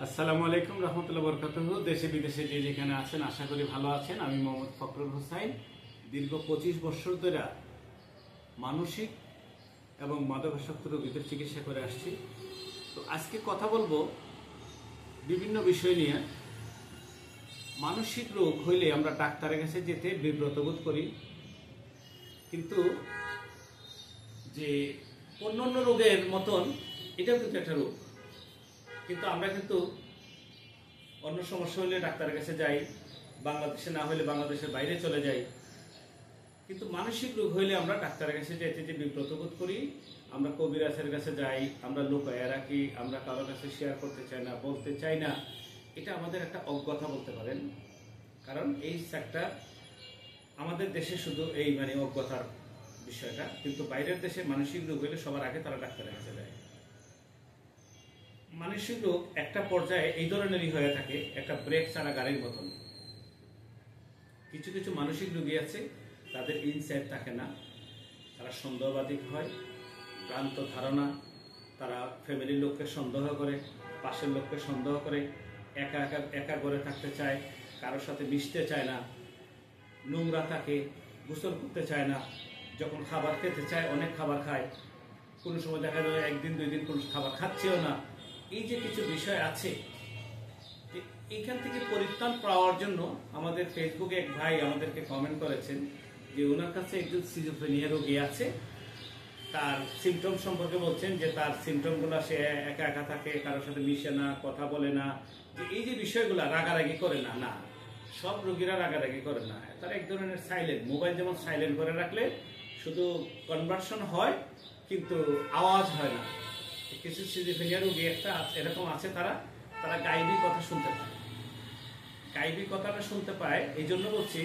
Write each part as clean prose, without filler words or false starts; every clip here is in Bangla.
আসসালামু আলাইকুম রহমতুল্লাহ বরকাতুহু। দেশে বিদেশে যে যেখানে আছেন আশা করি ভালো আছেন। আমি মোহাম্মদ ফখরুল হোসাইন। দীর্ঘ 25 বছর ধরে মানসিক এবং মাদকাসক্ত রোগীদের চিকিৎসা করে আসছি। তো আজকে কথা বলবো বিভিন্ন বিষয় নিয়ে। মানসিক রোগ হইলে আমরা ডাক্তারের কাছে যেতে বিব্রত বোধ করি, কিন্তু যে অন্যান্য রোগের মতন এটাও কিন্তু একটা রোগ। কিন্তু আমরা কিন্তু অন্য সমস্যা হলে ডাক্তারের কাছে যাই, বাংলাদেশে না হলে বাংলাদেশের বাইরে চলে যাই। কিন্তু মানসিক রোগ হইলে আমরা ডাক্তারের কাছে যেতে যে বিব্রত বোধ করি, আমরা কবিরাজের কাছে যাই, আমরা লুকায়া রাখি, আমরা কারো কাছে শেয়ার করতে চাই না, বলতে চাই না। এটা আমাদের একটা অজ্ঞতা বলতে পারেন। কারণ এই সেক্টর আমাদের দেশে শুধু এই অজ্ঞতার বিষয়টা, কিন্তু বাইরের দেশে মানসিক রোগ হইলে সবার আগে তারা ডাক্তারের কাছে যায়। মানসিক রোগ একটা পর্যায়ে এই ধরনেরই হয়ে থাকে, একটা ব্রেক ছাড়া গাড়ির মতন। কিছু কিছু মানসিক রোগী আছে, তাদের ইনসাইট থাকে না, তারা সন্দেহবাদী হয়, ভ্রান্ত ধারণা, তারা ফ্যামিলির লোককে সন্দেহ করে, পাশের লোককে সন্দেহ করে, একা একা একা করে থাকতে চায়, কারোর সাথে মিশতে চায় না, নোংরা থাকে, গোসল করতে চায় না, যখন খাবার খেতে চায় অনেক খাবার খায়, কোনো সময় দেখা যায় একদিন দুই দিন কোনো খাবার খাচ্ছেও না। এই যে কিছু বিষয় আছে, এইখান থেকে পরিত্রাণ পাওয়ার জন্য আমাদের ফেসবুকে এক ভাই আমাদেরকে কমেন্ট করেছেন যে ওনার কাছে একজন সিজোফ্রেনিয়া রোগী আছে। তার সিমটম সম্পর্কে বলছেন যে তার সিমটমগুলো, সে একা একা থাকে, কারোর সাথে মিশে না, কথা বলে না, যে এই যে বিষয়গুলো রাগারাগি করে না। না, সব রোগীরা রাগারাগি করে না, তারা এক ধরনের সাইলেন্ট। মোবাইল যেমন সাইলেন্ট করে রাখলে শুধু কনভার্সন হয় কিন্তু আওয়াজ হয় না। কিছু সিজোফ্রেনিয়া রোগী একটা এরকম আছে, তারা তারা গাইবি কথা শুনতে পায়। গাইবি কথাটা শুনতে পায় এই জন্য বলছি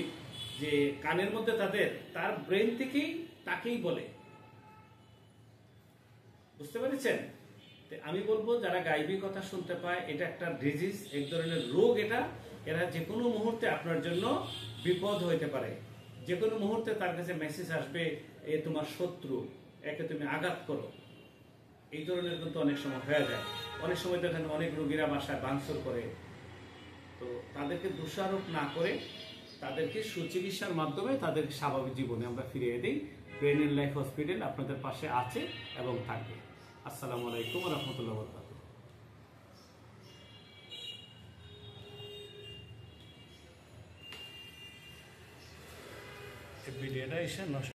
যে কানের মধ্যে তার ব্রেন থেকেই তাকেই বলে। বুঝতে পেরেছেন? আমি বলবো যারা গাইবি কথা শুনতে পায়, এটা একটা ডিজিজ, এক ধরনের রোগ। এরা যে কোনো মুহূর্তে আপনার জন্য বিপদ হইতে পারে। যে কোনো মুহূর্তে তার কাছে মেসেজ আসবে, এ তোমার শত্রু, একে তুমি আঘাত করো। এই ধরনের কিন্তু অনেক সময় হয়ে যায়। অনেক সময় দেখেন অনেক রোগীরা বাসায় ভাঙচুর করে। তো তাদেরকে দোষারোপ না করে তাদেরকে সুচিকিৎসার মাধ্যমে তাদেরকে স্বাভাবিক জীবনে আমরা ফিরিয়ে দিই। ব্রেন এন্ড লাইফ হসপিটাল আপনাদের পাশে আছে এবং থাকবে। আসসালামু আলাইকুম ওয়া রাহমাতুল্লাহি ওয়া বারাকাতুহু। ভিডিওটা এসে নষ্ট